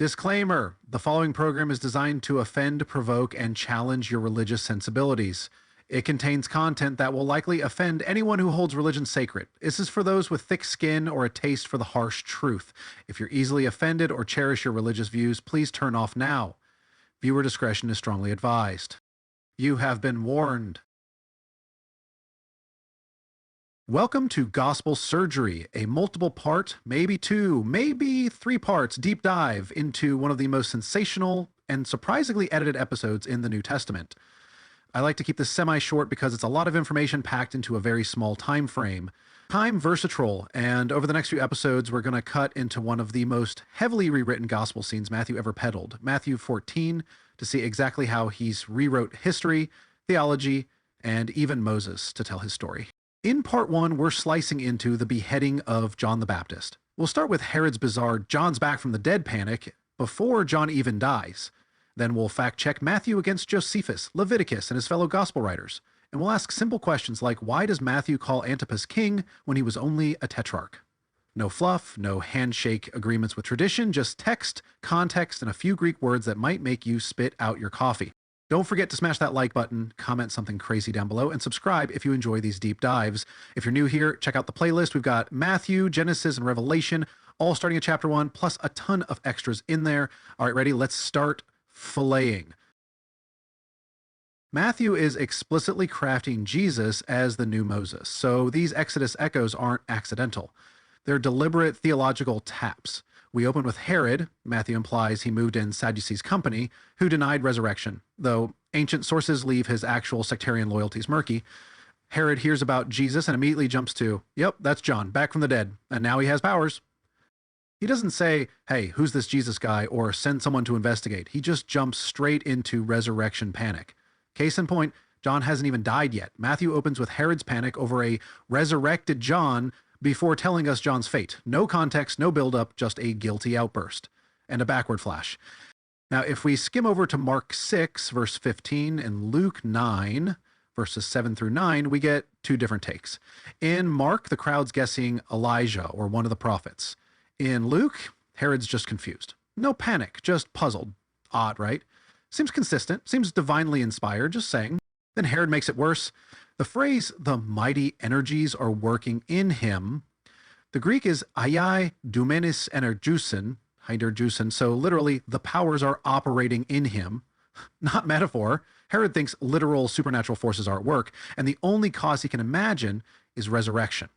Disclaimer: the following program is designed to offend, provoke, and challenge your religious sensibilities. It contains content that will likely offend anyone who holds religion sacred. This is for those with thick skin or a taste for the harsh truth. If you're easily offended or cherish your religious views, please turn off now. Viewer discretion is strongly advised. You have been warned. Welcome to Gospel Surgery, a multiple-part, maybe two, maybe three parts deep dive into one of the most sensational and surprisingly edited episodes in the New Testament. I like to keep this semi-short because it's a lot of information packed into a very small time frame. Time versatile, and over the next few episodes we're going to cut into one of the most heavily rewritten gospel scenes Matthew ever peddled, Matthew 14, to see exactly how he's rewrote history, theology, and even Moses to tell his story. In part one, we're slicing into the beheading of John the Baptist. We'll start with Herod's bizarre John's back from the dead panic before John even dies. Then we'll fact-check Matthew against Josephus, Leviticus, and his fellow gospel writers. And we'll ask simple questions like, why does Matthew call Antipas king when he was only a tetrarch? No fluff, no handshake agreements with tradition, just text, context, and a few Greek words that might make you spit out your coffee. Don't forget to smash that like button, comment something crazy down below, and subscribe if you enjoy these deep dives. If you're new here, check out the playlist. We've got Matthew, Genesis, and Revelation, all starting at chapter 1, plus a ton of extras in there. All right, ready? Let's start filleting. Matthew is explicitly crafting Jesus as the new Moses, so these Exodus echoes aren't accidental. They're deliberate theological taps. We open with Herod. Matthew implies he moved in Sadducees' company, who denied resurrection, though ancient sources leave his actual sectarian loyalties murky. Herod hears about Jesus and immediately jumps to, yep, that's John, back from the dead, and now he has powers. He doesn't say, hey, who's this Jesus guy, or send someone to investigate. He just jumps straight into resurrection panic. Case in point, John hasn't even died yet. Matthew opens with Herod's panic over a resurrected John before telling us John's fate. No context, no buildup, just a guilty outburst. And a backward flash. Now, if we skim over to Mark 6, verse 15, and Luke 9, verses 7 through 9, we get two different takes. In Mark, the crowd's guessing Elijah, or one of the prophets. In Luke, Herod's just confused. No panic, just puzzled. Odd, right? Seems consistent, seems divinely inspired, just saying. Then Herod makes it worse. The phrase, the mighty energies are working in him, the Greek is aiai doumenis energeusin, so literally, the powers are operating in him. Not metaphor. Herod thinks literal supernatural forces are at work, and the only cause he can imagine is resurrection.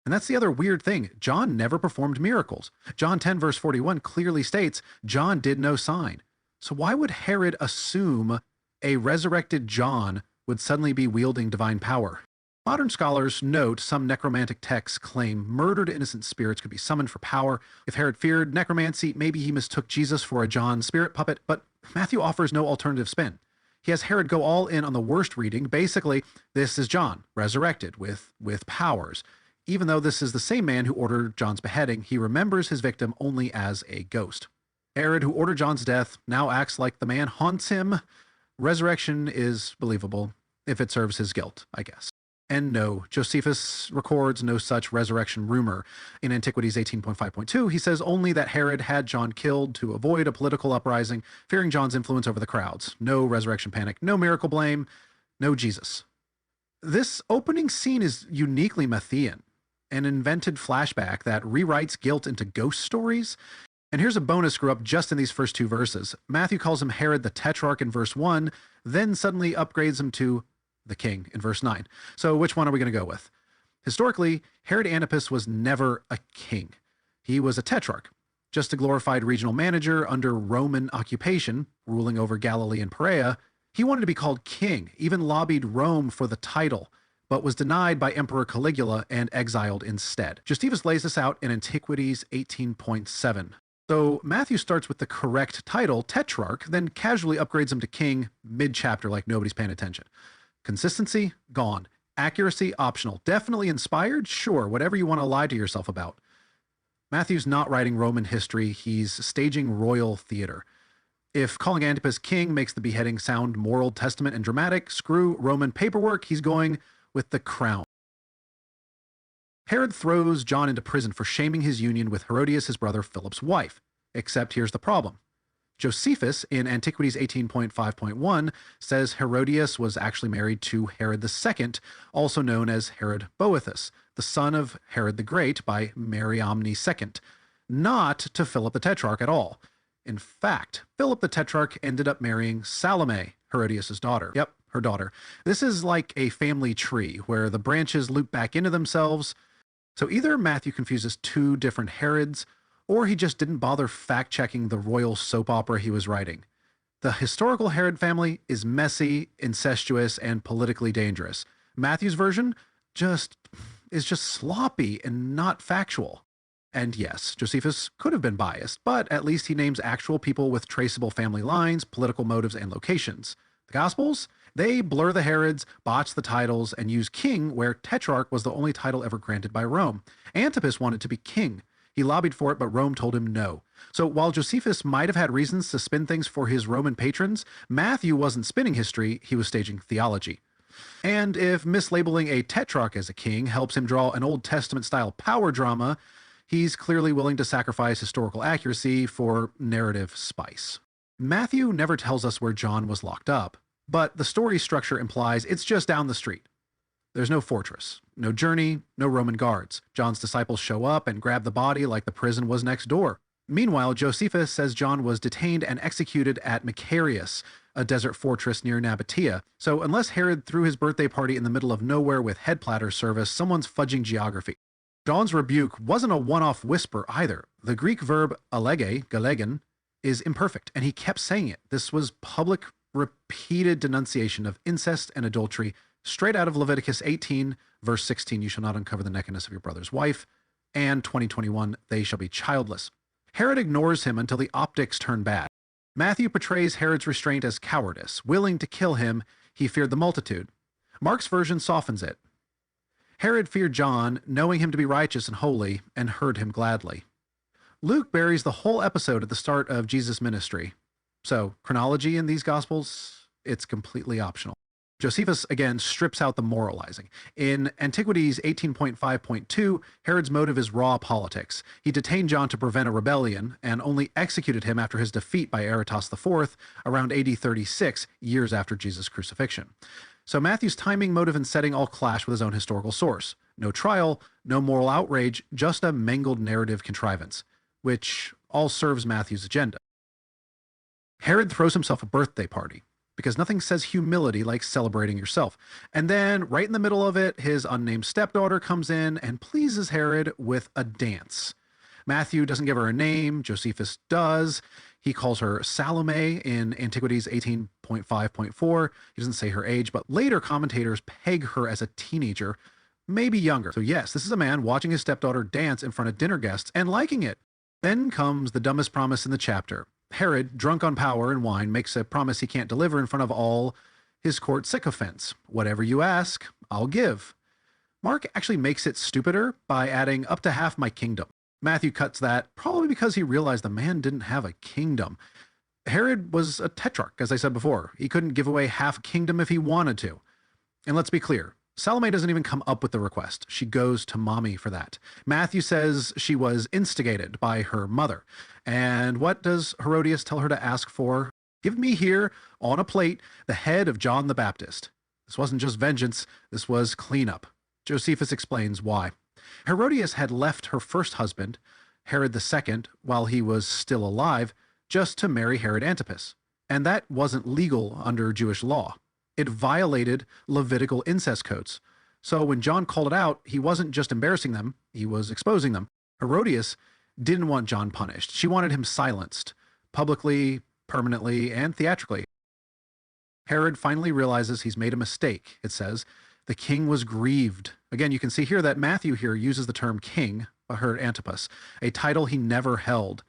And that's the other weird thing. John never performed miracles. John 10 verse 41 clearly states, John did no sign. So why would Herod assume a resurrected John would suddenly be wielding divine power? Modern scholars note some necromantic texts claim murdered innocent spirits could be summoned for power. If Herod feared necromancy, maybe he mistook Jesus for a John spirit puppet, but Matthew offers no alternative spin. He has Herod go all in on the worst reading. Basically, this is John, resurrected, with powers. Even though this is the same man who ordered John's beheading, he remembers his victim only as a ghost. Herod, who ordered John's death, now acts like the man haunts him. Resurrection is believable, if it serves his guilt, I guess. And no, Josephus records no such resurrection rumor. In Antiquities 18.5.2, he says only that Herod had John killed to avoid a political uprising, fearing John's influence over the crowds. No resurrection panic, no miracle blame, no Jesus. This opening scene is uniquely Matthean, an invented flashback that rewrites guilt into ghost stories. And here's a bonus screw up just in these first two verses. Matthew calls him Herod the Tetrarch in verse 1, then suddenly upgrades him to the king in verse 9. So which one are we going to go with? Historically, Herod Antipas was never a king. He was a tetrarch, just a glorified regional manager under Roman occupation, ruling over Galilee and Perea. He wanted to be called king, even lobbied Rome for the title, but was denied by Emperor Caligula and exiled instead. Josephus lays this out in Antiquities 18.7. So Matthew starts with the correct title, tetrarch, then casually upgrades him to king mid-chapter like nobody's paying attention. Consistency? Gone. Accuracy? Optional. Definitely inspired? Sure, whatever you want to lie to yourself about. Matthew's not writing Roman history, he's staging royal theater. If calling Antipas king makes the beheading sound more Old Testament and dramatic, screw Roman paperwork, he's going with the crown. Herod throws John into prison for shaming his union with Herodias, his brother Philip's wife. Except here's the problem. Josephus in Antiquities 18.5.1 says Herodias was actually married to Herod II, also known as Herod Boethus, the son of Herod the Great by Mariamne II, not to Philip the Tetrarch at all. In fact, Philip the Tetrarch ended up marrying Salome, Herodias' daughter. Yep, her daughter. This is like a family tree where the branches loop back into themselves. So either Matthew confuses two different Herods, or he just didn't bother fact-checking the royal soap opera he was writing. The historical Herod family is messy, incestuous, and politically dangerous. Matthew's version is just sloppy and not factual. And yes, Josephus could have been biased, but at least he names actual people with traceable family lines, political motives, and locations. The Gospels? They blur the Herods, botch the titles, and use king where tetrarch was the only title ever granted by Rome. Antipas wanted to be king. He lobbied for it, but Rome told him no. So while Josephus might have had reasons to spin things for his Roman patrons, Matthew wasn't spinning history, he was staging theology. And if mislabeling a tetrarch as a king helps him draw an Old Testament-style power drama, he's clearly willing to sacrifice historical accuracy for narrative spice. Matthew never tells us where John was locked up, but the story structure implies it's just down the street. There's no fortress, no journey, no Roman guards. John's disciples show up and grab the body like the prison was next door. Meanwhile, Josephus says John was detained and executed at Macarius, a desert fortress near Nabatea. So unless Herod threw his birthday party in the middle of nowhere with head platter service, someone's fudging geography. John's rebuke wasn't a one-off whisper either. The Greek verb gelegen, is imperfect, and he kept saying it. This was public, repeated denunciation of incest and adultery, straight out of Leviticus 18, verse 16, you shall not uncover the nakedness of your brother's wife, and 20:21, they shall be childless. Herod ignores him until the optics turn bad. Matthew portrays Herod's restraint as cowardice. Willing to kill him, he feared the multitude. Mark's version softens it. Herod feared John, knowing him to be righteous and holy, and heard him gladly. Luke buries the whole episode at the start of Jesus' ministry. So, chronology in these Gospels, it's completely optional. Josephus, again, strips out the moralizing. In Antiquities 18.5.2, Herod's motive is raw politics. He detained John to prevent a rebellion, and only executed him after his defeat by Aretas IV around AD 36, years after Jesus' crucifixion. So Matthew's timing, motive, and setting all clash with his own historical source. No trial, no moral outrage, just a mangled narrative contrivance, which all serves Matthew's agenda. Herod throws himself a birthday party, because nothing says humility like celebrating yourself. And then, right in the middle of it, his unnamed stepdaughter comes in and pleases Herod with a dance. Matthew doesn't give her a name, Josephus does. He calls her Salome in Antiquities 18.5.4. He doesn't say her age, but later commentators peg her as a teenager, maybe younger. So yes, this is a man watching his stepdaughter dance in front of dinner guests and liking it. Then comes the dumbest promise in the chapter. Herod, drunk on power and wine, makes a promise he can't deliver in front of all his court sycophants. Whatever you ask, I'll give. Mark actually makes it stupider by adding up to half my kingdom. Matthew cuts that, probably because he realized the man didn't have a kingdom. Herod was a tetrarch, as I said before. He couldn't give away half a kingdom if he wanted to. And let's be clear, Salome doesn't even come up with the request. She goes to mommy for that. Matthew says she was instigated by her mother. And what does Herodias tell her to ask for? Give me here, on a plate, the head of John the Baptist. This wasn't just vengeance, this was cleanup. Josephus explains why. Herodias had left her first husband, Herod II, while he was still alive, just to marry Herod Antipas. And that wasn't legal under Jewish law. It violated Levitical incest codes. So when John called it out, he wasn't just embarrassing them, he was exposing them. Herodias didn't want John punished. She wanted him silenced, publicly, permanently, and theatrically. Herod finally realizes he's made a mistake, it says. The king was grieved. Again, you can see here that Matthew here uses the term king, Herod Antipas, a title he never held.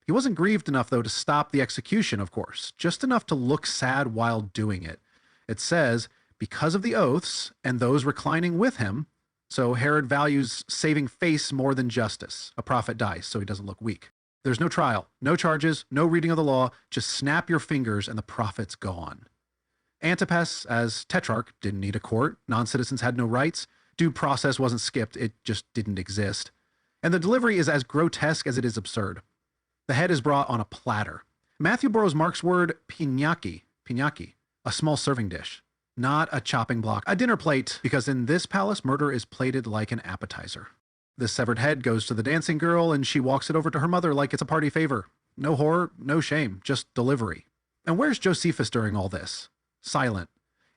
He wasn't grieved enough, though, to stop the execution, of course, just enough to look sad while doing it. It says, because of the oaths and those reclining with him, so Herod values saving face more than justice. A prophet dies, so he doesn't look weak. There's no trial, no charges, no reading of the law, just snap your fingers and the prophet's gone. Antipas, as tetrarch, didn't need a court. Non-citizens had no rights. Due process wasn't skipped, it just didn't exist. And the delivery is as grotesque as it is absurd. The head is brought on a platter. Matthew borrows Mark's word piñaki, a small serving dish, not a chopping block, a dinner plate, because in this palace, murder is plated like an appetizer. The severed head goes to the dancing girl, and she walks it over to her mother like it's a party favor. No horror, no shame, just delivery. And where's Josephus during all this? Silent.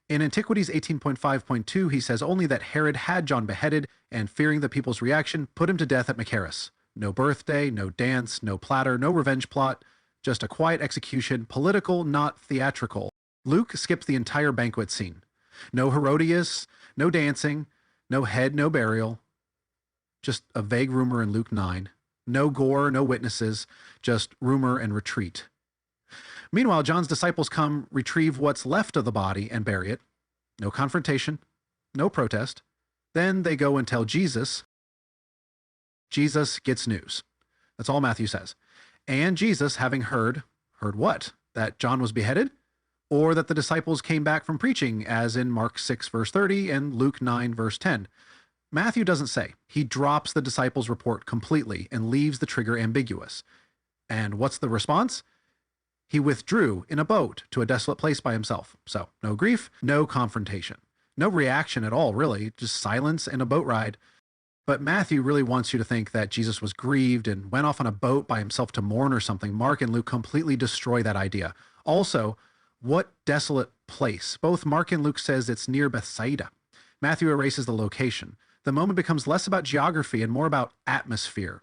In Antiquities 18.5.2, he says only that Herod had John beheaded, and fearing the people's reaction, put him to death at Machaerus. No birthday, no dance, no platter, no revenge plot, just a quiet execution, political, not theatrical. Luke skips the entire banquet scene. No Herodias, no dancing, no head, no burial. Just a vague rumor in Luke 9. No gore, no witnesses, just rumor and retreat. Meanwhile, John's disciples come retrieve what's left of the body and bury it. No confrontation, no protest. Then they go and tell Jesus. Jesus gets news. That's all Matthew says. And Jesus, having heard what? That John was beheaded? Or that the disciples came back from preaching, as in Mark 6, verse 30 and Luke 9, verse 10. Matthew doesn't say. He drops the disciples' report completely and leaves the trigger ambiguous. And what's the response? He withdrew in a boat to a desolate place by himself. So, no grief, no confrontation. No reaction at all, really, just silence and a boat ride. But Matthew really wants you to think that Jesus was grieved and went off on a boat by himself to mourn or something. Mark and Luke completely destroy that idea. Also, what desolate place? Both Mark and Luke says it's near Bethsaida. Matthew erases the location. The moment becomes less about geography and more about atmosphere,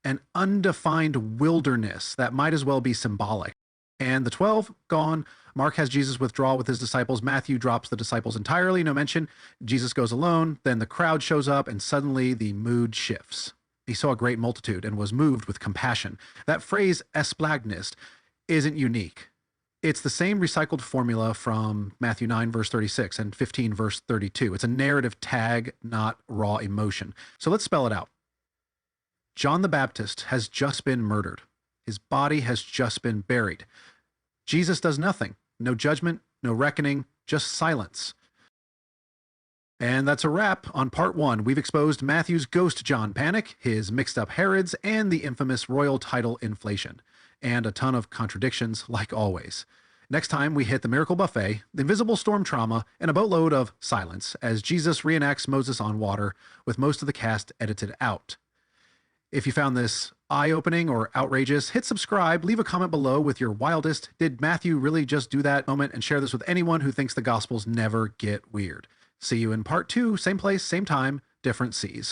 an undefined wilderness that might as well be symbolic. And the 12, gone. Mark has Jesus withdraw with his disciples. Matthew drops the disciples entirely, no mention. Jesus goes alone. Then the crowd shows up, and suddenly the mood shifts. He saw a great multitude and was moved with compassion. That phrase, esplagnist, isn't unique. It's the same recycled formula from Matthew 9, verse 36 and 15, verse 32. It's a narrative tag, not raw emotion. So let's spell it out. John the Baptist has just been murdered. His body has just been buried. Jesus does nothing. No judgment, no reckoning, just silence. And that's a wrap on part 1. We've exposed Matthew's Ghost John panic, his mixed up Herods, and the infamous royal title inflation. And a ton of contradictions, like always. Next time, we hit the miracle buffet, the invisible storm trauma, and a boatload of silence as Jesus reenacts Moses on water, with most of the cast edited out. If you found this eye-opening or outrageous, hit subscribe, leave a comment below with your wildest "did Matthew really just do that" moment, and share this with anyone who thinks the Gospels never get weird. See you in part 2, same place, same time, different seas.